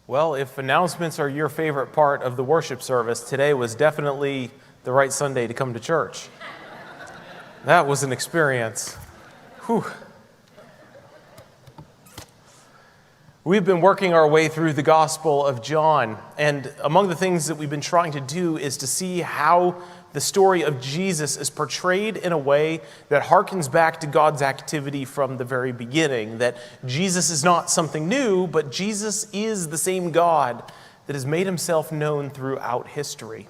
Well, if announcements are your favorite part of the worship service, today was definitely the right Sunday to come to church. That was an experience. Whew. We've been working our way through the Gospel of John, and among the things that we've been trying to do is to see how the story of Jesus is portrayed in a way that harkens back to God's activity from the very beginning, that Jesus is not something new, but Jesus is the same God that has made himself known throughout history.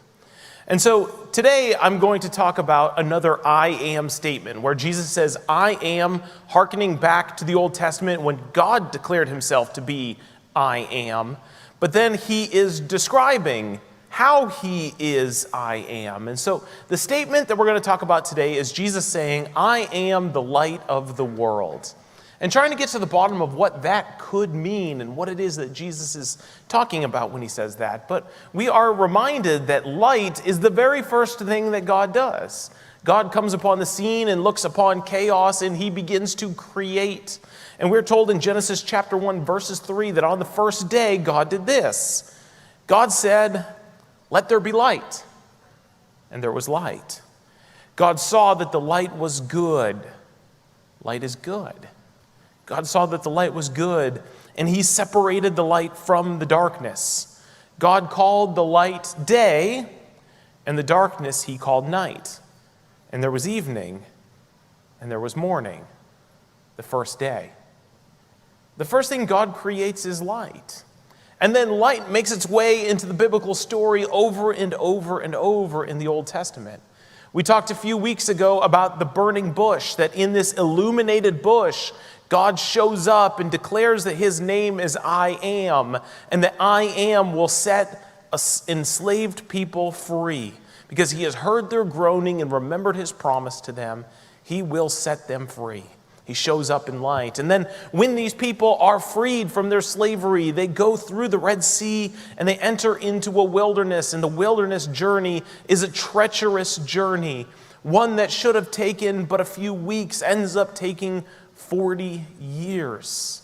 And so today I'm going to talk about another I am statement where Jesus says, I am, hearkening back to the Old Testament when God declared himself to be I am. But then he is describing how he is I am. And so the statement that we're going to talk about today is Jesus saying, I am the light of the world. And trying to get to the bottom of what that could mean and what it is that Jesus is talking about when he says that. But we are reminded that light is the very first thing that God does. God comes upon the scene and looks upon chaos and he begins to create. And we're told in Genesis chapter 1, verses 3, that on the first day God did this. God said, let there be light. And there was light. God saw that the light was good. Light is good. God saw that the light was good, and he separated the light from the darkness. God called the light day, and the darkness he called night. And there was evening, and there was morning, the first day. The first thing God creates is light. And then light makes its way into the biblical story over and over and over in the Old Testament. We talked a few weeks ago about the burning bush, that in this illuminated bush, God shows up and declares that his name is I am, and that I am will set enslaved people free. Because he has heard their groaning and remembered his promise to them, he will set them free. He shows up in light. And then when these people are freed from their slavery, they go through the Red Sea and they enter into a wilderness. And the wilderness journey is a treacherous journey. One that should have taken but a few weeks ends up taking 40 years.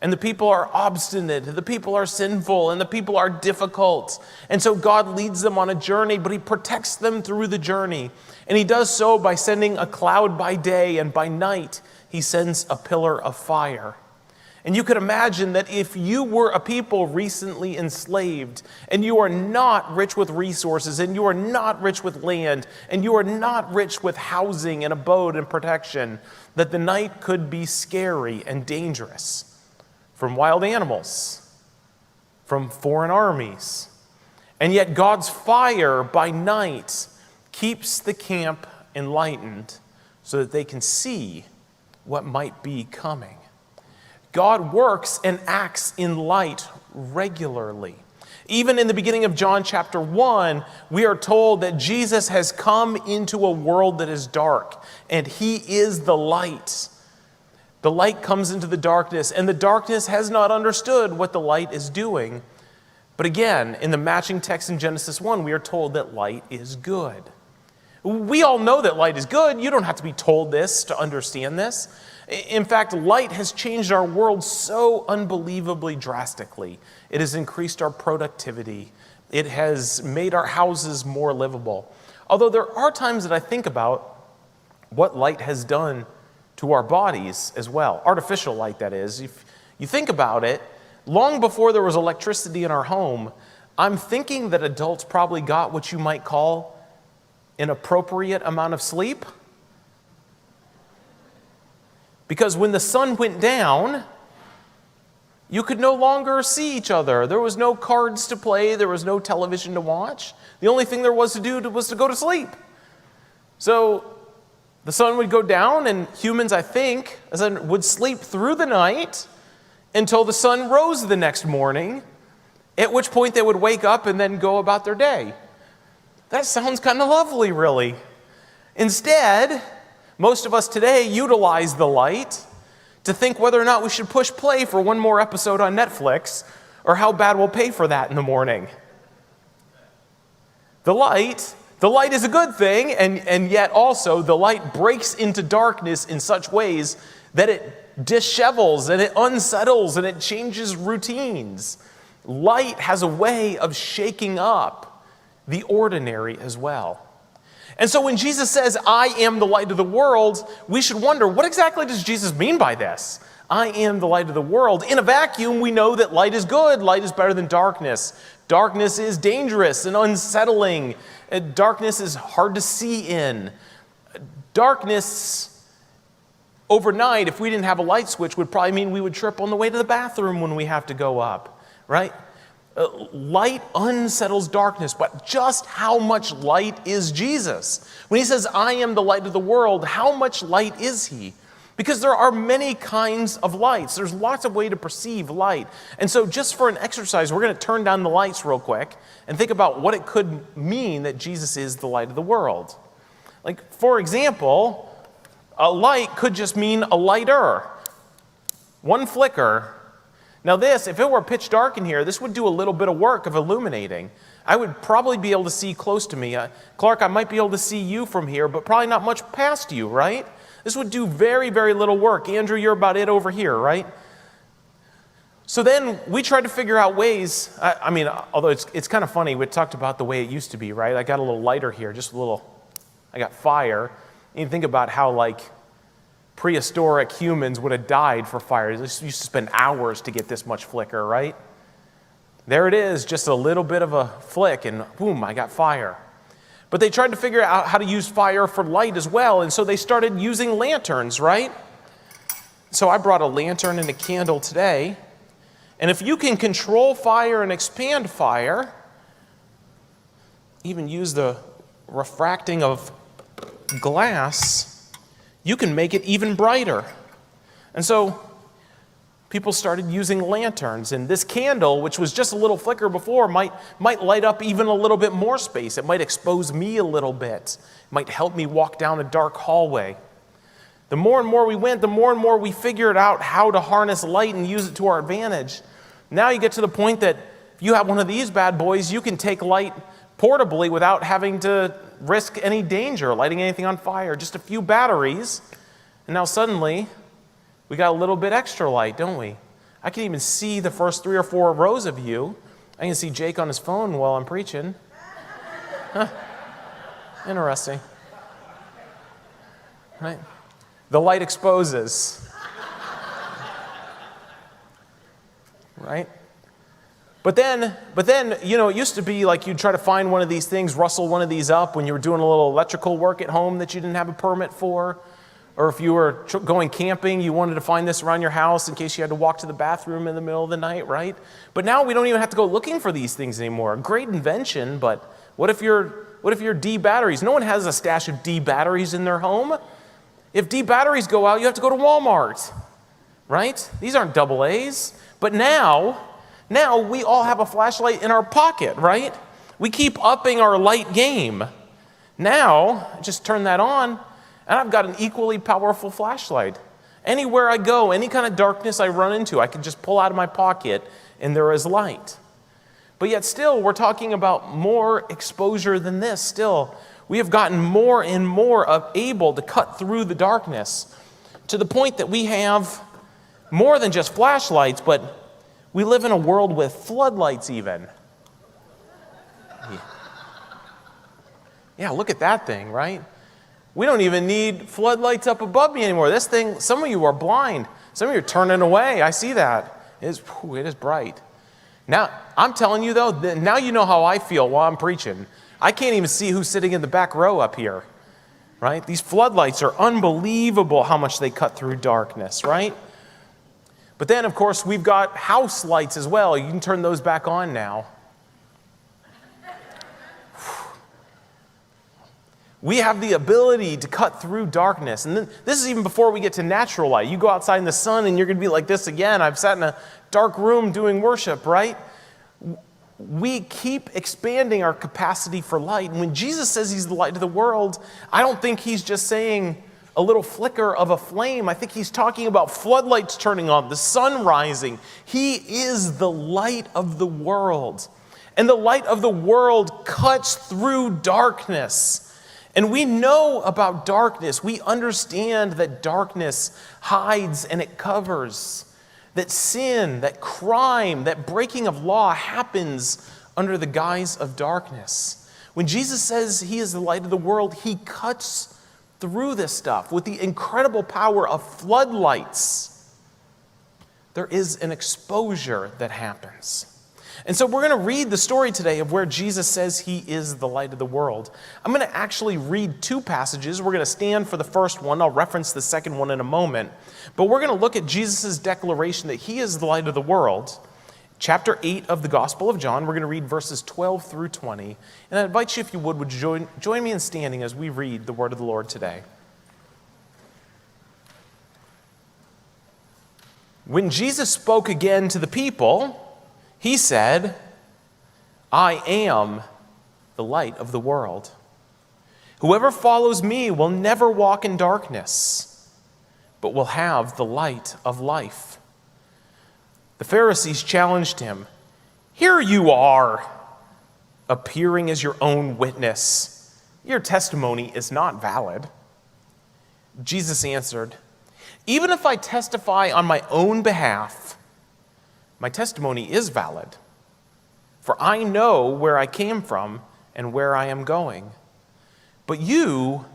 And the people are obstinate, the people are sinful, and the people are difficult. And so God leads them on a journey, but he protects them through the journey. And he does so by sending a cloud by day, and by night he sends a pillar of fire. And you could imagine that if you were a people recently enslaved, and you are not rich with resources, and you are not rich with land, and you are not rich with housing and abode and protection, that the night could be scary and dangerous. From wild animals, from foreign armies. And yet God's fire by night keeps the camp enlightened so that they can see what might be coming. God works and acts in light regularly. Even in the beginning of John chapter 1, we are told that Jesus has come into a world that is dark, and he is the light. The light comes into the darkness, and the darkness has not understood what the light is doing. But again, in the matching text in Genesis 1, we are told that light is good. We all know that light is good. You don't have to be told this to understand this. In fact, light has changed our world so unbelievably drastically. It has increased our productivity. It has made our houses more livable. Although there are times that I think about what light has done to our bodies as well. Artificial light, that is. If you think about it, long before there was electricity in our home, I'm thinking that adults probably got what you might call an appropriate amount of sleep. Because when the sun went down, you could no longer see each other. There was no cards to play. There was no television to watch. The only thing there was to do was to go to sleep. So the sun would go down, and humans, I think, would sleep through the night until the sun rose the next morning, at which point they would wake up and then go about their day. That sounds kind of lovely, really. Instead, most of us today utilize the light to think whether or not we should push play for one more episode on Netflix, or how bad we'll pay for that in the morning. The light is a good thing, and yet also the light breaks into darkness in such ways that it dishevels and it unsettles and it changes routines. light has a way of shaking up the ordinary as well. And so when Jesus says, I am the light of the world, we should wonder, what exactly does Jesus mean by this? I am the light of the world. In a vacuum, we know that light is good. Light is better than darkness. Darkness is dangerous and unsettling. Darkness is hard to see in. Darkness, overnight, if we didn't have a light switch, would probably mean we would trip on the way to the bathroom when we have to go up, right? Light unsettles darkness, but just how much light is Jesus? When he says, I am the light of the world, how much light is he? Because there are many kinds of lights. There's lots of ways to perceive light. And so just for an exercise, we're going to turn down the lights real quick and think about what it could mean that Jesus is the light of the world. Like, for example, a light could just mean a lighter. One flicker. Now this, if it were pitch dark in here, this would do a little bit of work of illuminating. I would probably be able to see close to me. Clark, I might be able to see you from here, but probably not much past you, right? This would do very, very little work. Andrew, you're about it over here, right? So then we tried to figure out ways, although it's kind of funny, we talked about the way it used to be, right? I got a little lighter here, I got fire. And you think about how, prehistoric humans would have died for fire. They used to spend hours to get this much flicker, right? There it is, just a little bit of a flick, and boom, I got fire. But they tried to figure out how to use fire for light as well, and so they started using lanterns, right? So I brought a lantern and a candle today, and if you can control fire and expand fire, even use the refracting of glass, you can make it even brighter. And so people started using lanterns, and this candle, which was just a little flicker before, might light up even a little bit more space. It might expose me a little bit. It might help me walk down a dark hallway. The more and more we went, the more and more we figured out how to harness light and use it to our advantage. Now you get to the point that if you have one of these bad boys, you can take light portably without having to risk any danger, lighting anything on fire. Just a few batteries, and now suddenly we got a little bit extra light, don't we? I can even see the first 3 or 4 rows of you. I can see Jake on his phone while I'm preaching. Huh. Interesting. Right? The light exposes. Right? But then, it used to be like you'd try to find one of these things, rustle one of these up when you were doing a little electrical work at home that you didn't have a permit for. Or if you were going camping, you wanted to find this around your house in case you had to walk to the bathroom in the middle of the night, right? But now we don't even have to go looking for these things anymore. Great invention, but what if you're D batteries? No one has a stash of D batteries in their home. If D batteries go out, you have to go to Walmart, right? These aren't AA's. But now we all have a flashlight in our pocket, right? We keep upping our light game. Now, just turn that on, and I've got an equally powerful flashlight. Anywhere I go, any kind of darkness I run into, I can just pull out of my pocket, and there is light. But yet still, we're talking about more exposure than this. Still, we have gotten more and more able to cut through the darkness to the point that we have more than just flashlights, but we live in a world with floodlights even. Yeah, look at that thing, right? We don't even need floodlights up above me anymore. This thing, some of you are blind. Some of you are turning away. I see that. It is bright. Now, I'm telling you though, now you know how I feel while I'm preaching. I can't even see who's sitting in the back row up here, right? These floodlights are unbelievable how much they cut through darkness, right? But then, of course, we've got house lights as well. You can turn those back on now. We have the ability to cut through darkness. And then, this is even before we get to natural light. You go outside in the sun and you're going to be like this again. I've sat in a dark room doing worship, right? We keep expanding our capacity for light. And when Jesus says he's the light of the world, I don't think he's just saying a little flicker of a flame. I think he's talking about floodlights turning on, the sun rising. He is the light of the world. And the light of the world cuts through darkness. And we know about darkness. We understand that darkness hides and it covers. that sin, that crime, that breaking of law happens under the guise of darkness. When Jesus says he is the light of the world, he cuts through this stuff with the incredible power of floodlights. There is an exposure that happens. And so we're going to read the story today of where Jesus says he is the light of the world. I'm going to actually read two passages. We're going to stand for the first one. I'll reference the second one in a moment. But we're going to look at Jesus' declaration that he is the light of the world. Chapter 8 of the Gospel of John. We're going to read verses 12 through 20. And I invite you, if you would join me in standing as we read the word of the Lord today. When Jesus spoke again to the people, he said, I am the light of the world. Whoever follows me will never walk in darkness, but will have the light of life. The Pharisees challenged him. Here you are, appearing as your own witness. Your testimony is not valid. Jesus answered, even if I testify on my own behalf, my testimony is valid, for I know where I came from and where I am going. But you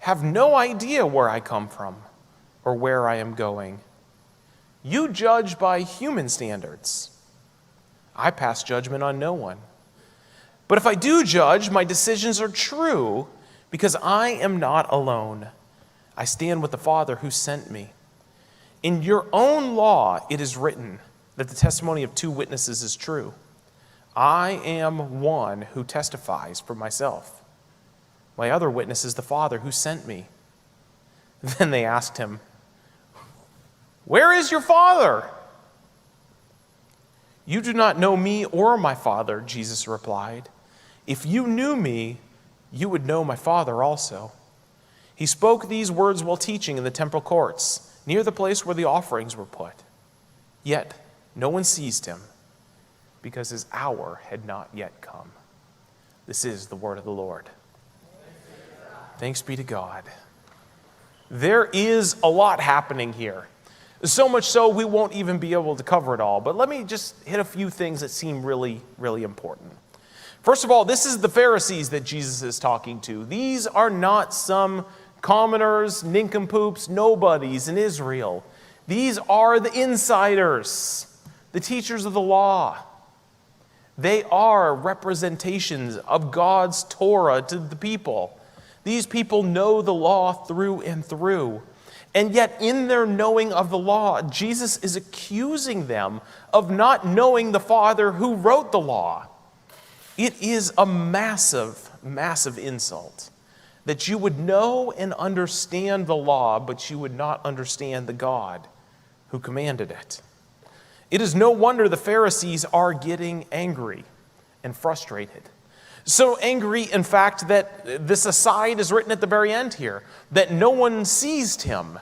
have no idea where I come from or where I am going. You judge by human standards. I pass judgment on no one. But if I do judge, my decisions are true because I am not alone. I stand with the Father who sent me. In your own law it is written that the testimony of two witnesses is true. I am one who testifies for myself. My other witness is the Father who sent me. Then they asked him, where is your Father? You do not know me or my Father, Jesus replied. If you knew me, you would know my Father also. He spoke these words while teaching in the temple courts, near the place where the offerings were put. Yet no one seized him, because his hour had not yet come. This is the word of the Lord. Thanks be to God. There is a lot happening here. So much so we won't even be able to cover it all. But let me just hit a few things that seem really, really important. First of all, this is the Pharisees that Jesus is talking to. These are not some commoners, nincompoops, nobodies in Israel. These are the insiders, the teachers of the law. They are representations of God's Torah to the people. These people know the law through and through. And yet in their knowing of the law, Jesus is accusing them of not knowing the Father who wrote the law. It is a massive, massive insult that you would know and understand the law, but you would not understand the God who commanded it. It is no wonder the Pharisees are getting angry and frustrated. So angry, in fact, that this aside is written at the very end here, that no one seized him.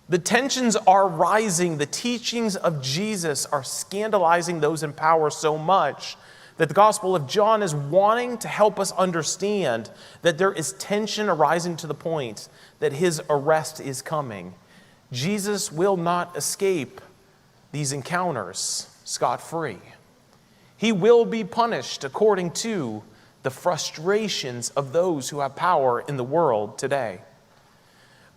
The tensions are rising. The teachings of Jesus are scandalizing those in power so much that the Gospel of John is wanting to help us understand that there is tension arising to the point that his arrest is coming. Jesus will not escape these encounters scot-free. He will be punished according to the frustrations of those who have power in the world today.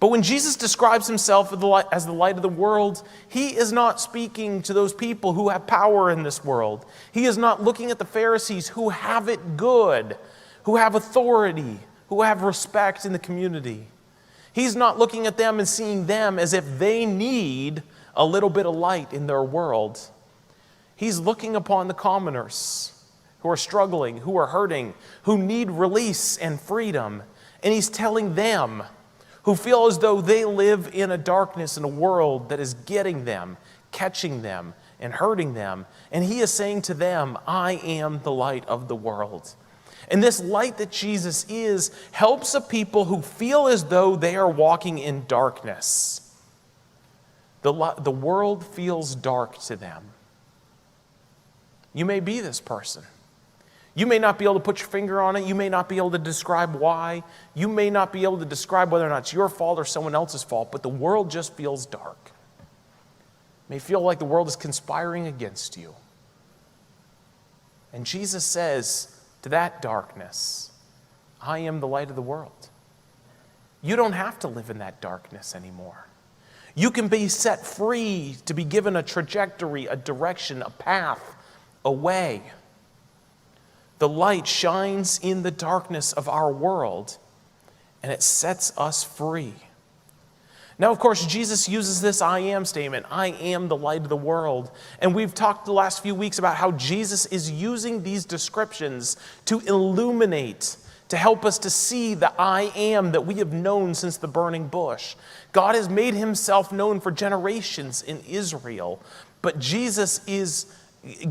But when Jesus describes himself as the light of the world, he is not speaking to those people who have power in this world. He is not looking at the Pharisees who have it good, who have authority, who have respect in the community. He's not looking at them and seeing them as if they need a little bit of light in their world. He's looking upon the commoners who are struggling, who are hurting, who need release and freedom. And he's telling them, who feel as though they live in a darkness in a world that is getting them, catching them, and hurting them. And he is saying to them, I am the light of the world. And this light that Jesus is helps a people who feel as though they are walking in darkness. The world feels dark to them. You may be this person. You may not be able to put your finger on it. You may not be able to describe why. You may not be able to describe whether or not it's your fault or someone else's fault, but the world just feels dark. may feel like the world is conspiring against you. And Jesus says to that darkness, I am the light of the world. You don't have to live in that darkness anymore. You can be set free to be given a trajectory, a direction, a path, a way. The light shines in the darkness of our world, and it sets us free. Now, of course, Jesus uses this I am statement, I am the light of the world. And we've talked the last few weeks about how Jesus is using these descriptions to illuminate, to help us to see the I am that we have known since the burning bush. God has made himself known for generations in Israel, but Jesus is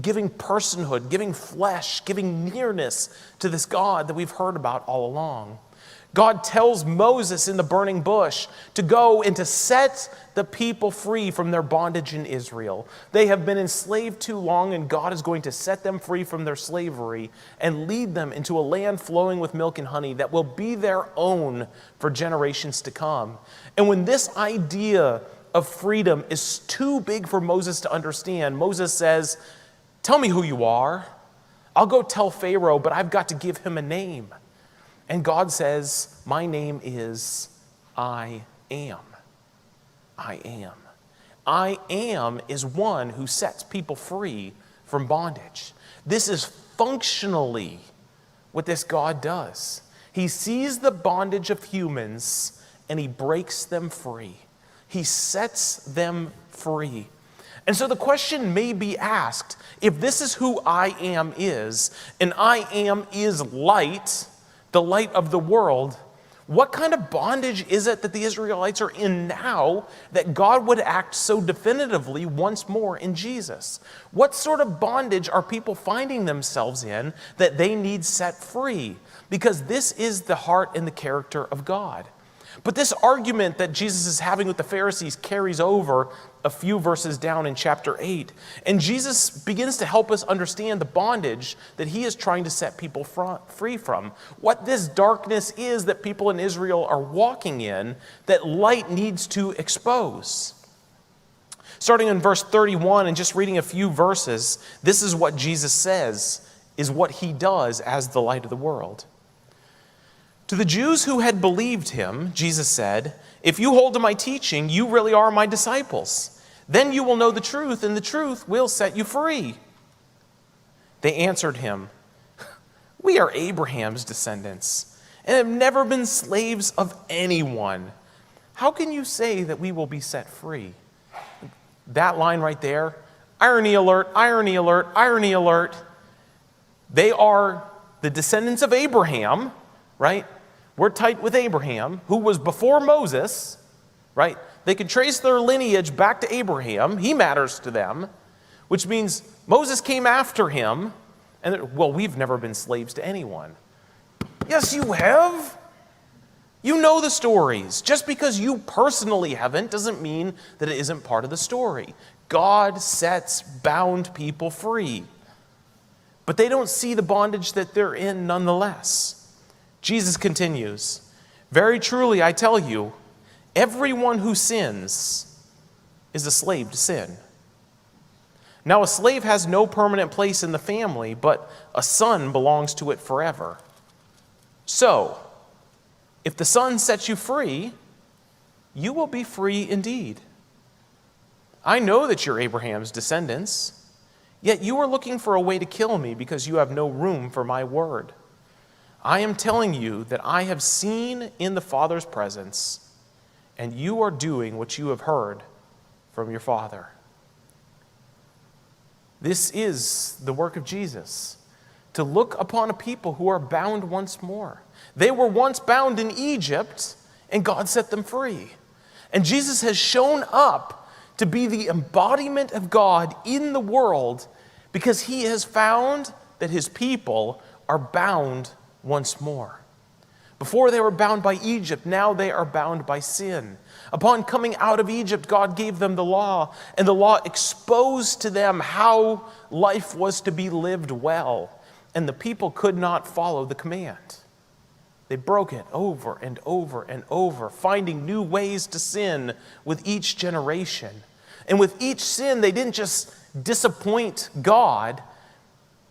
giving personhood, giving flesh, giving nearness to this God that we've heard about all along. God tells Moses in the burning bush to go and to set the people free from their bondage in Israel. They have been enslaved too long, and God is going to set them free from their slavery and lead them into a land flowing with milk and honey that will be their own for generations to come. And when this idea of freedom is too big for Moses to understand, Moses says, tell me who you are. I'll go tell Pharaoh, but I've got to give him a name. And God says, my name is I am. I am. I am is one who sets people free from bondage. This is functionally what this God does. He sees the bondage of humans and he breaks them free. He sets them free. And so the question may be asked, if this is who I am is, and I am is light, the light of the world, what kind of bondage is it that the Israelites are in now that God would act so definitively once more in Jesus? What sort of bondage are people finding themselves in that they need set free? Because this is the heart and the character of God. But this argument that Jesus is having with the Pharisees carries over a few verses down in chapter 8. And Jesus begins to help us understand the bondage that he is trying to set people free from. What this darkness is that people in Israel are walking in that light needs to expose. Starting in verse 31 and just reading a few verses, this is what Jesus says is what he does as the light of the world. To the Jews who had believed him, Jesus said, if you hold to my teaching, you really are my disciples. Then you will know the truth, and the truth will set you free. They answered him, we are Abraham's descendants, and have never been slaves of anyone. How can you say that we will be set free? That line right there, irony alert, irony alert, irony alert. They are the descendants of Abraham, right? We're tight with Abraham, who was before Moses, right? They can trace their lineage back to Abraham. He matters to them, which means Moses came after him. And, well, we've never been slaves to anyone. Yes, you have. You know the stories. Just because you personally haven't doesn't mean that it isn't part of the story. God sets bound people free. But they don't see the bondage that they're in nonetheless. Jesus continues, very truly I tell you, everyone who sins is a slave to sin. Now a slave has no permanent place in the family, but a son belongs to it forever. So, if the Son sets you free, you will be free indeed. I know that you're Abraham's descendants, yet you are looking for a way to kill me because you have no room for my word. I am telling you that I have seen in the Father's presence, and you are doing what you have heard from your father. This is the work of Jesus, to look upon a people who are bound once more. They were once bound in Egypt, and God set them free. And Jesus has shown up to be the embodiment of God in the world because he has found that his people are bound once more. Before they were bound by Egypt, now they are bound by sin. Upon coming out of Egypt, God gave them the law, and the law exposed to them how life was to be lived well, and the people could not follow the command. They broke it over and over and over, finding new ways to sin with each generation. And with each sin, they didn't just disappoint God.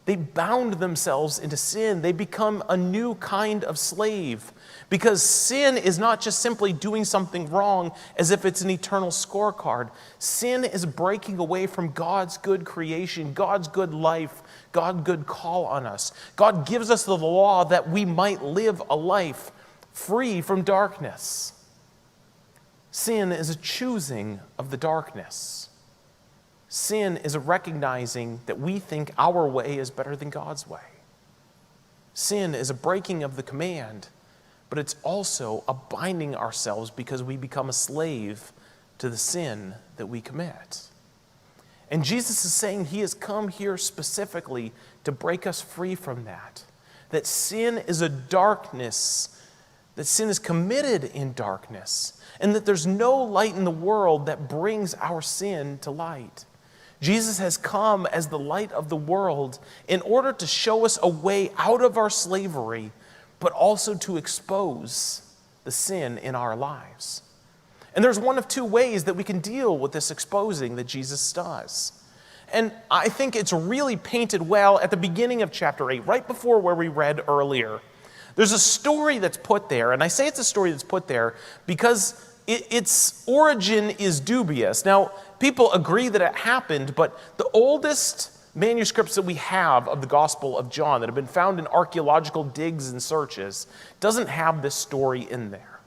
They bound themselves into sin. They become a new kind of slave. Because sin is not just simply doing something wrong as if it's an eternal scorecard. Sin is breaking away from God's good creation, God's good life, God's good call on us. God gives us the law that we might live a life free from darkness. Sin is a choosing of the darkness. Sin is a recognizing that we think our way is better than God's way. Sin is a breaking of the command, but it's also a binding ourselves because we become a slave to the sin that we commit. And Jesus is saying he has come here specifically to break us free from that. That sin is a darkness, that sin is committed in darkness, and that there's no light in the world that brings our sin to light. Jesus has come as the light of the world in order to show us a way out of our slavery, but also to expose the sin in our lives. And there's one of two ways that we can deal with this exposing that Jesus does. And I think it's really painted well at the beginning of chapter 8, right before where we read earlier. There's a story that's put there, and I say it's a story that's put there because its origin is dubious. Now, people agree that it happened, but the oldest manuscripts that we have of the Gospel of John that have been found in archaeological digs and searches doesn't have this story in there.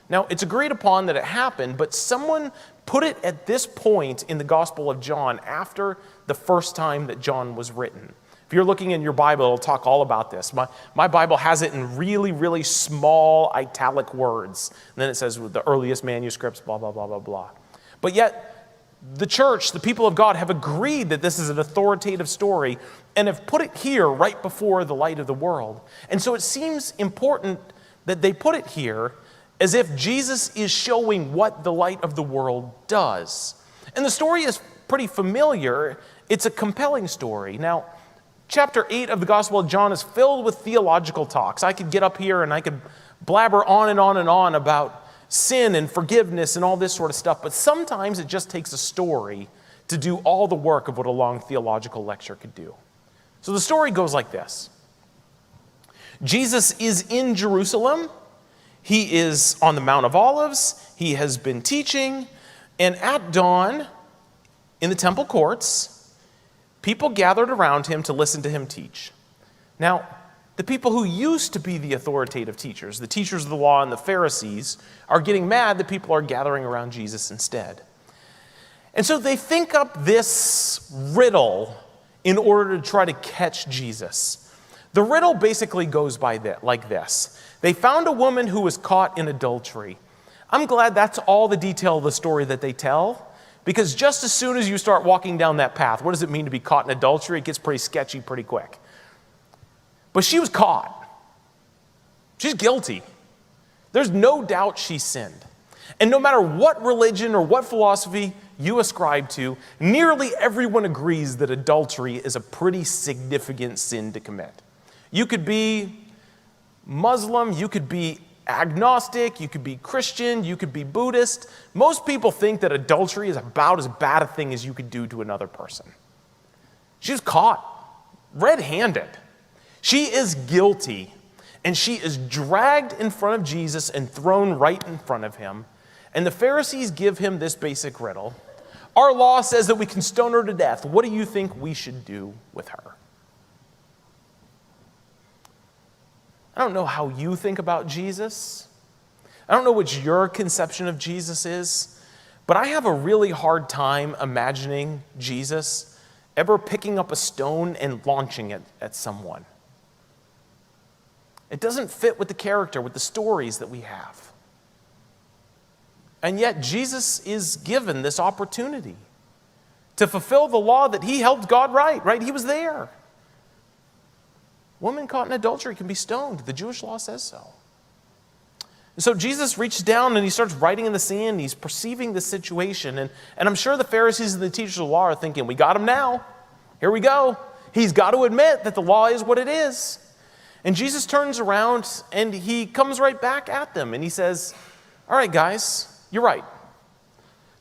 Now, it's agreed upon that it happened, but someone put it at this point in the Gospel of John after the first time that John was written. If you're looking in your Bible, it'll talk all about this. My Bible has it in really, really small italic words. And then it says with the earliest manuscripts, blah, blah, blah, blah, blah. But yet, the church, the people of God, have agreed that this is an authoritative story and have put it here right before the light of the world. And so it seems important that they put it here as if Jesus is showing what the light of the world does. And the story is pretty familiar. It's a compelling story. Now, chapter 8 of the Gospel of John is filled with theological talks. I could get up here and I could blabber on and on and on about sin and forgiveness and all this sort of stuff, but sometimes it just takes a story to do all the work of what a long theological lecture could do. So the story goes like this. Jesus is in Jerusalem. He is on the Mount of Olives. He has been teaching, and at dawn, in the temple courts, people gathered around him to listen to him teach. Now, the people who used to be the authoritative teachers, the teachers of the law and the Pharisees, are getting mad that people are gathering around Jesus instead. And so they think up this riddle in order to try to catch Jesus. The riddle basically goes like this. They found a woman who was caught in adultery. I'm glad that's all the detail of the story that they tell, because just as soon as you start walking down that path, what does it mean to be caught in adultery? It gets pretty sketchy pretty quick. But she was caught. She's guilty. There's no doubt she sinned. And no matter what religion or what philosophy you ascribe to, nearly everyone agrees that adultery is a pretty significant sin to commit. You could be Muslim, you could be agnostic, you could be Christian, you could be Buddhist. Most people think that adultery is about as bad a thing as you could do to another person. She was caught red-handed. She is guilty, and she is dragged in front of Jesus and thrown right in front of him. And the Pharisees give him this basic riddle. Our law says that we can stone her to death. What do you think we should do with her? I don't know how you think about Jesus. I don't know what your conception of Jesus is, but I have a really hard time imagining Jesus ever picking up a stone and launching it at someone. It doesn't fit with the character, with the stories that we have. And yet Jesus is given this opportunity to fulfill the law that he helped God write, right? He was there. Woman caught in adultery can be stoned. The Jewish law says so. And so Jesus reaches down and he starts writing in the sand. He's perceiving the situation. And I'm sure the Pharisees and the teachers of the law are thinking, we got him now. Here we go. He's got to admit that the law is what it is. And Jesus turns around and he comes right back at them and he says, all right, guys, you're right.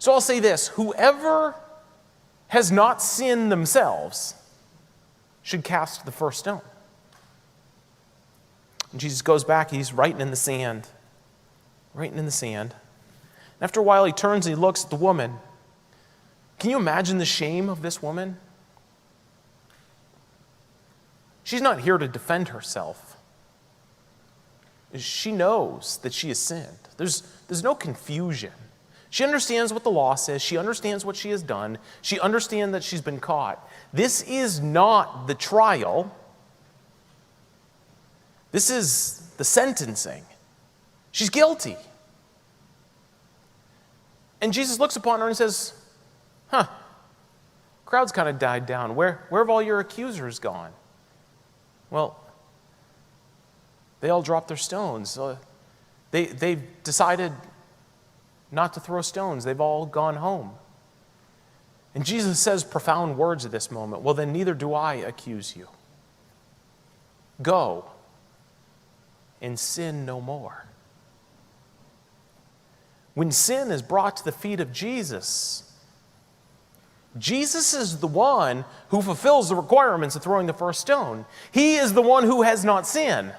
So I'll say this, whoever has not sinned themselves should cast the first stone. And Jesus goes back, he's writing in the sand. Writing in the sand. And after a while, he turns and he looks at the woman. Can you imagine the shame of this woman? She's not here to defend herself. She knows that she has sinned. There's no confusion. She understands what the law says. She understands what she has done. She understands that she's been caught. This is not the trial. This is the sentencing. She's guilty. And Jesus looks upon her and says, crowd's kind of died down. Where have all your accusers gone? Well, they all dropped their stones. They've decided not to throw stones. They've all gone home. And Jesus says profound words at this moment. Well, then neither do I accuse you. Go and sin no more. When sin is brought to the feet of Jesus, Jesus is the one who fulfills the requirements of throwing the first stone. He is the one who has not sinned.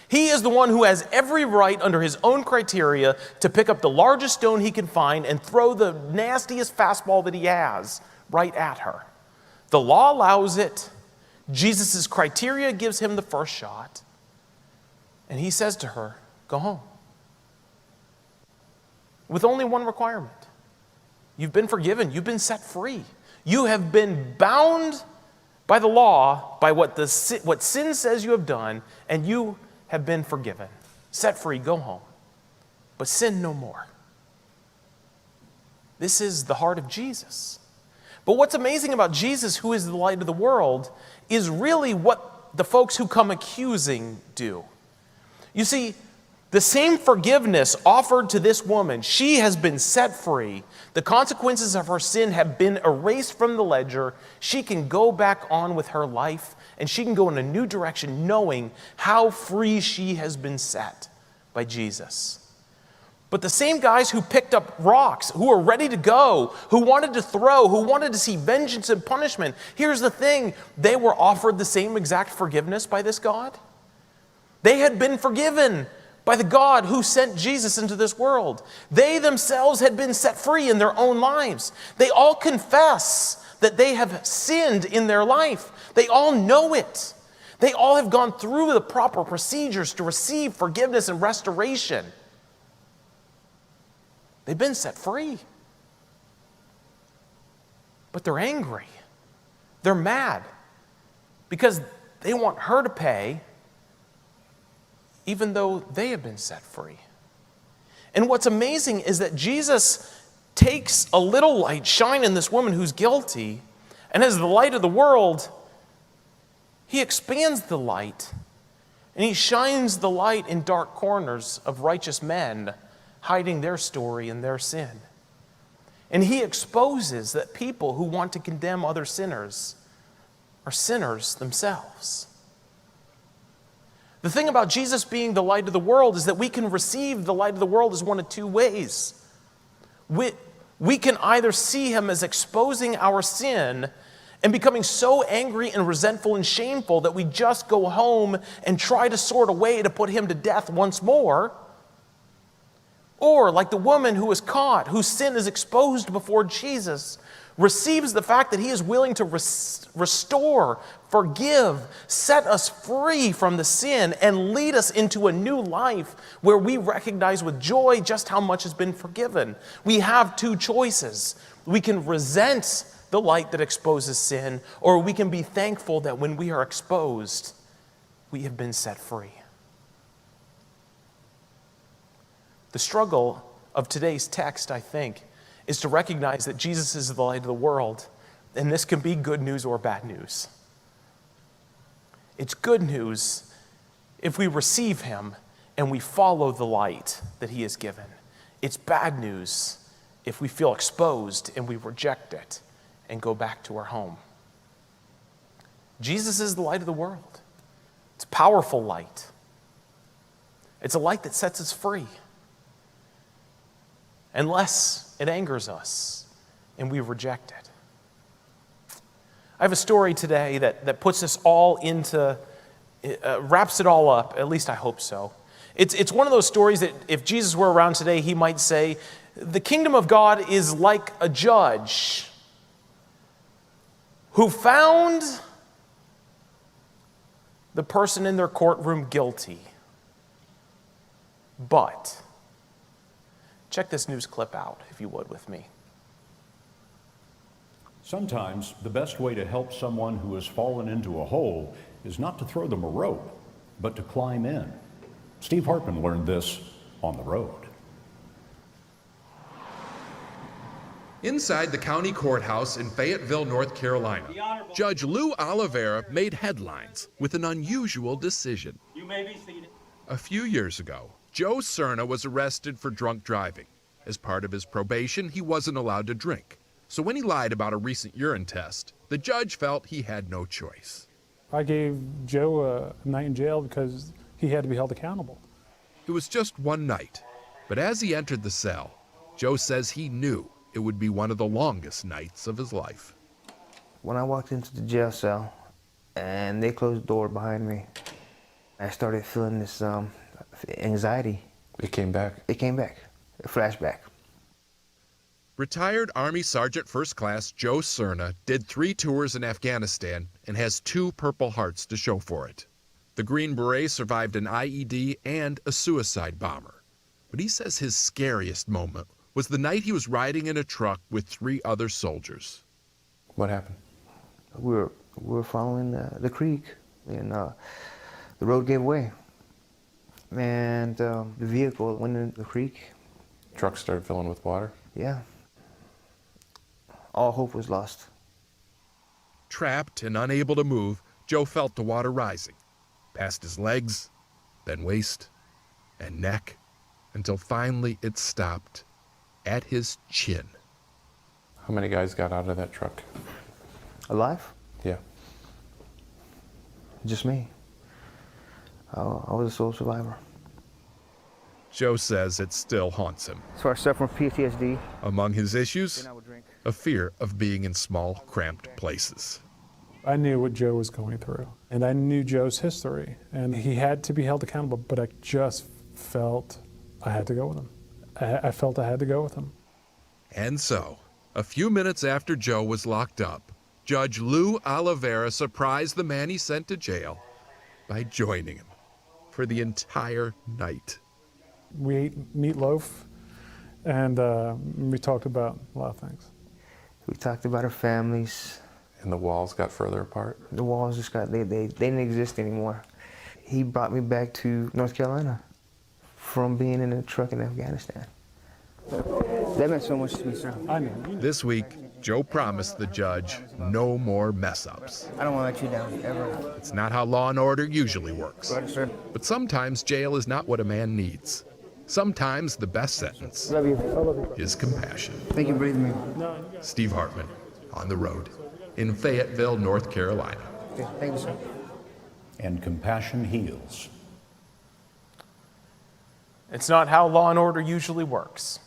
He is the one who has every right under his own criteria to pick up the largest stone he can find and throw the nastiest fastball that he has right at her. The law allows it. Jesus' criteria gives him the first shot. And he says to her, go home. With only one requirement. You've been forgiven. You've been set free. You have been bound by the law, by what sin says you have done, and you have been forgiven. Set free, go home. But sin no more. This is the heart of Jesus. But what's amazing about Jesus, who is the light of the world, is really what the folks who come accusing do. You see, the same forgiveness offered to this woman, she has been set free. The consequences of her sin have been erased from the ledger. She can go back on with her life, and she can go in a new direction knowing how free she has been set by Jesus. But the same guys who picked up rocks, who were ready to go, who wanted to throw, who wanted to see vengeance and punishment, here's the thing, they were offered the same exact forgiveness by this God. They had been forgiven by the God who sent Jesus into this world. They themselves had been set free in their own lives. They all confess that they have sinned in their life. They all know it. They all have gone through the proper procedures to receive forgiveness and restoration. They've been set free. But they're angry. They're mad because they want her to pay even though they have been set free. And what's amazing is that Jesus takes a little light, shine in this woman who's guilty, and as the light of the world, he expands the light, and he shines the light in dark corners of righteous men hiding their story and their sin. And he exposes that people who want to condemn other sinners are sinners themselves. The thing about Jesus being the light of the world is that we can receive the light of the world as one of two ways. We can either see him as exposing our sin and becoming so angry and resentful and shameful that we just go home and try to sort a way to put him to death once more. Or like the woman who was caught, whose sin is exposed before Jesus, receives the fact that he is willing to restore, forgive, set us free from the sin, and lead us into a new life where we recognize with joy just how much has been forgiven. We have two choices. We can resent the light that exposes sin, or we can be thankful that when we are exposed, we have been set free. The struggle of today's text, I think, is to recognize that Jesus is the light of the world, and this can be good news or bad news. It's good news if we receive him and we follow the light that he has given. It's bad news if we feel exposed and we reject it and go back to our home. Jesus is the light of the world. It's a powerful light. It's a light that sets us free. unless it angers us and we reject it. I have a story today that puts this all into, wraps it all up, at least I hope so. It's one of those stories that if Jesus were around today, he might say, the kingdom of God is like a judge who found the person in their courtroom guilty. But, check this news clip out, if you would, with me. Sometimes the best way to help someone who has fallen into a hole is not to throw them a rope, but to climb in. Steve Hartman learned this on the road. Inside the county courthouse in Fayetteville, North Carolina, Judge Lou Oliveira made headlines with an unusual decision. You may be seated. A few years ago, Joe Cerna was arrested for drunk driving. As part of his probation, he wasn't allowed to drink. So when he lied about a recent urine test, the judge felt he had no choice. I gave Joe a night in jail because he had to be held accountable. It was just one night, but as he entered the cell, Joe says he knew it would be one of the longest nights of his life. When I walked into the jail cell and they closed the door behind me, I started feeling this anxiety. It came back? It came back, a flashback. Retired Army Sergeant First Class Joe Cerna did 3 tours in Afghanistan and has 2 Purple Hearts to show for it. The Green Beret survived an IED and a suicide bomber. But he says his scariest moment was the night he was riding in a truck with 3 other soldiers. What happened? We were following the creek, and the road gave way. And the vehicle went in the creek. Truck started filling with water? Yeah. All hope was lost. Trapped and unable to move, Joe felt the water rising, past his legs, then waist and neck, until finally it stopped at his chin. How many guys got out of that truck? Alive? Yeah. Just me. I was a sole survivor. Joe says it still haunts him. So I suffer from PTSD. Among his issues, Then I would drink. a fear of being in small, cramped places. I knew what Joe was going through, and I knew Joe's history, and he had to be held accountable, but I just felt I had to go with him. I felt I had to go with him. And so, a few minutes after Joe was locked up, Judge Lou Oliveira surprised the man he sent to jail by joining him for the entire night. We ate meatloaf, and we talked about a lot of things. We talked about our families. And the walls got further apart? The walls just got, they didn't exist anymore. He brought me back to North Carolina from being in a truck in Afghanistan. That meant so much to me, sir. I know. This week, Joe promised the judge no more mess-ups. I don't want to let you down, ever. It's not how law and order usually works. Right, sir. But sometimes jail is not what a man needs. Sometimes the best sentence Love you. I love you. is compassion. Thank you for breathing me. Steve Hartman, On the Road, in Fayetteville, North Carolina. Okay, thank you, sir. And compassion heals. It's not how law and order usually works.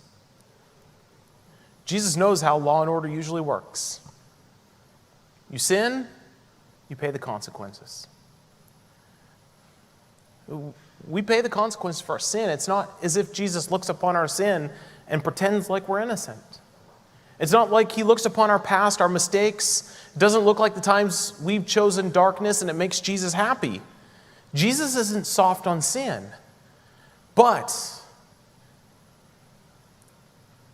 Jesus knows how law and order usually works. You sin, you pay the consequences. We pay the consequences for our sin. It's not as if Jesus looks upon our sin and pretends like we're innocent. It's not like he looks upon our past, our mistakes. It doesn't look like the times we've chosen darkness and it makes Jesus happy. Jesus isn't soft on sin. But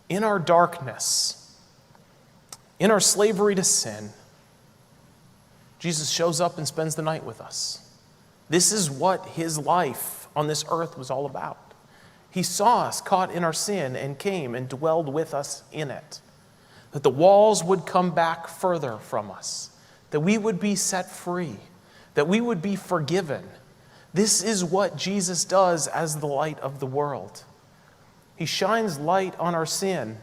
in our darkness, in our slavery to sin, Jesus shows up and spends the night with us. This is what his life on this earth was all about. He saw us caught in our sin and came and dwelled with us in it. That the walls would come back further from us. That we would be set free. That we would be forgiven. This is what Jesus does as the light of the world. He shines light on our sin,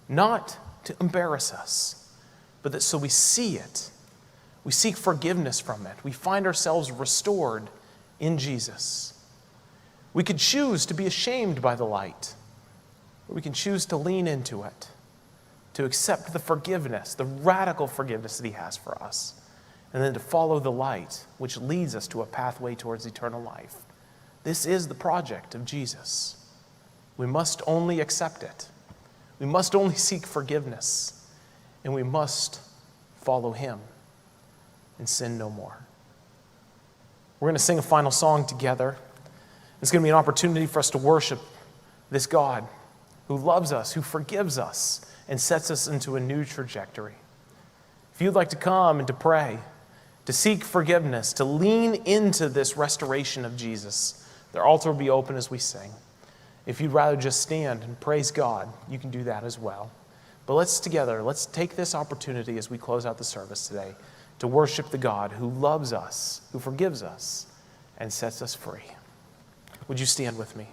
not to embarrass us, but that so we see it. We seek forgiveness from it. We find ourselves restored in Jesus. We could choose to be ashamed by the light, Or we can choose to lean into it, to accept the forgiveness, the radical forgiveness that he has for us, and then to follow the light, which leads us to a pathway towards eternal life. This is the project of Jesus. We must only accept it. We must only seek forgiveness, and we must follow him and sin no more. We're going to sing a final song together. It's going to be an opportunity for us to worship this God who loves us, who forgives us, and sets us into a new trajectory. If you'd like to come and to pray, to seek forgiveness, to lean into this restoration of Jesus, the altar will be open as we sing. If you'd rather just stand and praise God, you can do that as well. But let's take this opportunity as we close out the service today to worship the God who loves us, who forgives us, and sets us free. Would you stand with me?